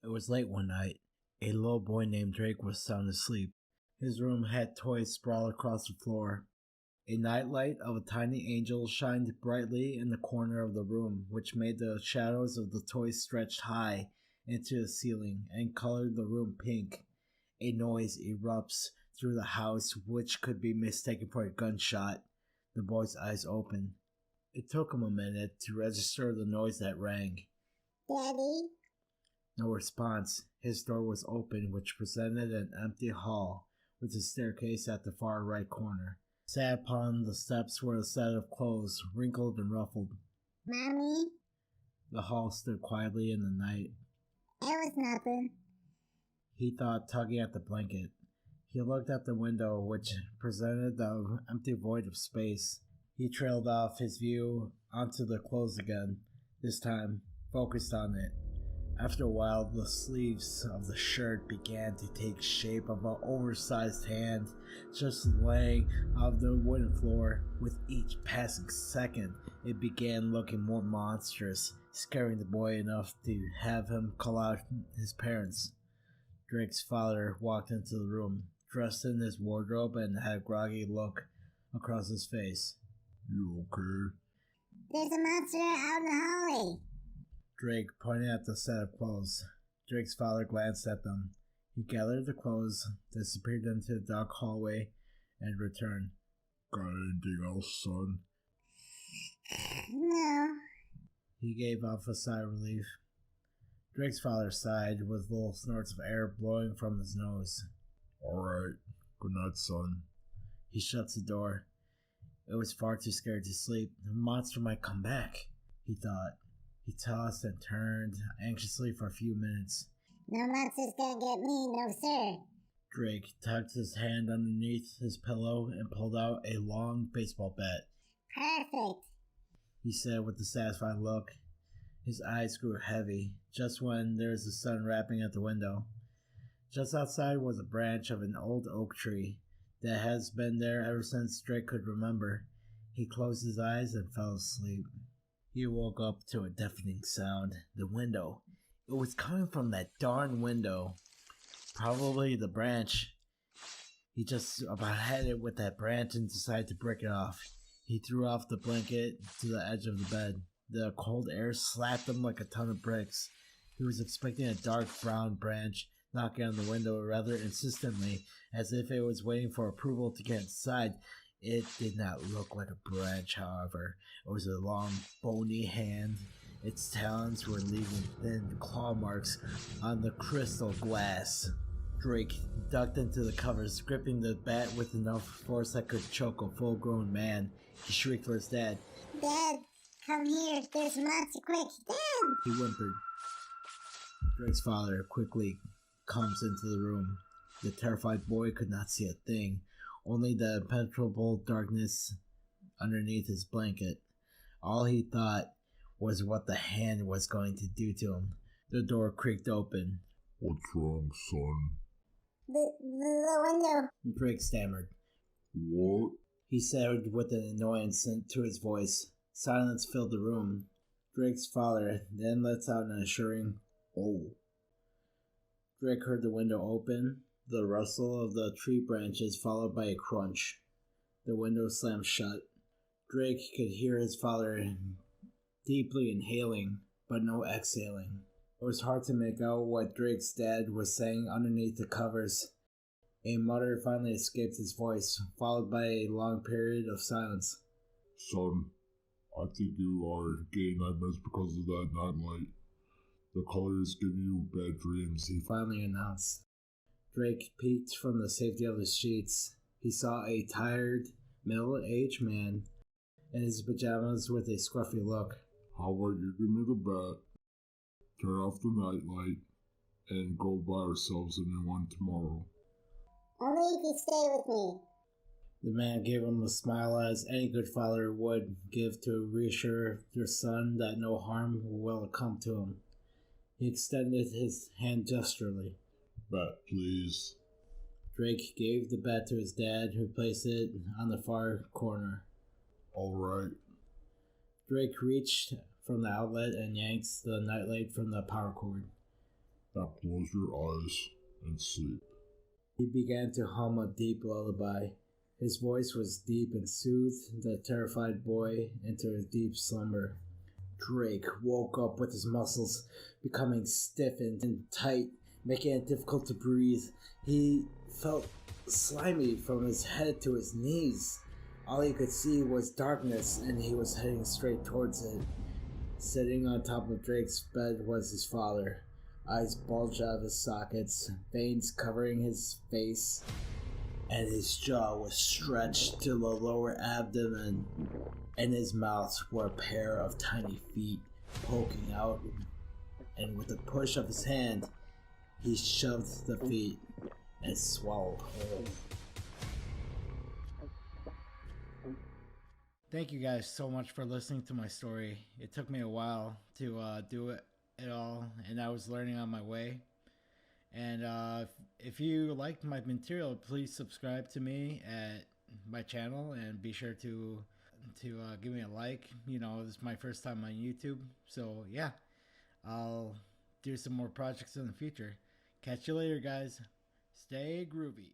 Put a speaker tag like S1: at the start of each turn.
S1: It was late one night. A little boy named Drake was sound asleep. His room had toys sprawled across the floor. A nightlight of a tiny angel shined brightly in the corner of the room, which made the shadows of the toys stretch high into the ceiling and colored the room pink. A noise erupts through the house, which could be mistaken for a gunshot. The boy's eyes opened. It took him a minute to register the noise that rang.
S2: Daddy?
S1: No response. His door was open, which presented an empty hall, with a staircase at the far right corner. Sat upon the steps were a set of clothes, wrinkled and ruffled.
S2: Mommy?
S1: The hall stood quietly in the night.
S2: It was nothing.
S1: He thought, tugging at the blanket. He looked at the window, which presented the empty void of space. He trailed off his view onto the clothes again, this time focused on it. After a while, the sleeves of the shirt began to take shape of an oversized hand, just laying on the wooden floor. With each passing second, it began looking more monstrous, scaring the boy enough to have him call out his parents. Drake's father walked into the room, dressed in his wardrobe, and had a groggy look across his face. "You okay?"
S2: There's a monster out in the hallway.
S1: Drake pointed at the set of clothes. Drake's father glanced at them. He gathered the clothes, disappeared into the dark hallway, and returned. "Got anything else, son?"
S2: No.
S1: He gave off a sigh of relief. Drake's father sighed, with little snorts of air blowing from his nose. "Alright, good night, son." He shuts the door. It was far too scared to sleep. The monster might come back, he thought. He tossed and turned anxiously for a few minutes.
S2: No monster's gonna get me, no sir.
S1: Drake tucked his hand underneath his pillow and pulled out a long baseball bat.
S2: Perfect,
S1: he said with a satisfied look. His eyes grew heavy, just when there was the sun rapping at the window. Just outside was a branch of an old oak tree that has been there ever since Drake could remember. He closed his eyes and fell asleep. He woke up to a deafening sound. The window. It was coming from that darn window. Probably the branch. He just about had it with that branch and decided to break it off. He threw off the blanket to the edge of the bed. The cold air slapped him like a ton of bricks. He was expecting a dark brown branch knocking on the window rather insistently, as if it was waiting for approval to get inside. It did not look like a branch, however. It was a long, bony hand. Its talons were leaving thin claw marks on the crystal glass. Drake ducked into the covers, gripping the bat with enough force that could choke a full-grown man. He shrieked for his dad.
S2: Dad, come here, there's a monster, quick, Dad!
S1: He whimpered. Drake's father quickly comes into the room. The terrified boy could not see a thing, only the impenetrable darkness underneath his blanket. All he thought was what the hand was going to do to him. The door creaked open. "What's wrong, son?"
S2: The window.
S1: Drake stammered.
S3: "What?"
S1: he said with an annoyance to his voice. Silence filled the room. Drake's father then lets out an assuring, "Oh." Drake heard the window open, the rustle of the tree branches followed by a crunch. The window slammed shut. Drake could hear his father deeply inhaling, but no exhaling. It was hard to make out what Drake's dad was saying underneath the covers. A mutter finally escaped his voice, followed by a long period of silence.
S3: "Son, I think you are getting nightmares because of that nightlight. The colors give you bad dreams,"
S1: he finally announced. Drake peeked from the safety of his sheets. He saw a tired, middle-aged man in his pajamas with a scruffy look.
S3: "How about you give me the bat, turn off the nightlight, and go buy ourselves a new one tomorrow?"
S2: Only if you stay with me.
S1: The man gave him a smile as any good father would give to reassure their son that no harm will come to him. He extended his hand gesturally.
S3: "Bat, please."
S1: Drake gave the bat to his dad, who placed it on the far corner.
S3: "All right."
S1: Drake reached from the outlet and yanked the nightlight from the power cord.
S3: Now close your eyes and sleep.
S1: He began to hum a deep lullaby. His voice was deep and soothed the terrified boy into a deep slumber. Drake woke up with his muscles becoming stiffened and tight, making it difficult to breathe. He felt slimy from his head to his knees. All he could see was darkness, and he was heading straight towards it. Sitting on top of Drake's bed was his father. Eyes bulged out of his sockets, veins covering his face, and his jaw was stretched to the lower abdomen. In his mouth were a pair of tiny feet poking out, and with a push of his hand, he shoved the feet and swallowed whole. Thank you guys so much for listening to my story. It took me a while to do it all, and I was learning on my way. And if you liked my material, please subscribe to me at my channel and be sure to give me a like. You know, this is my first time on YouTube, so yeah, I'll do some more projects in the future. Catch you later, guys. Stay groovy.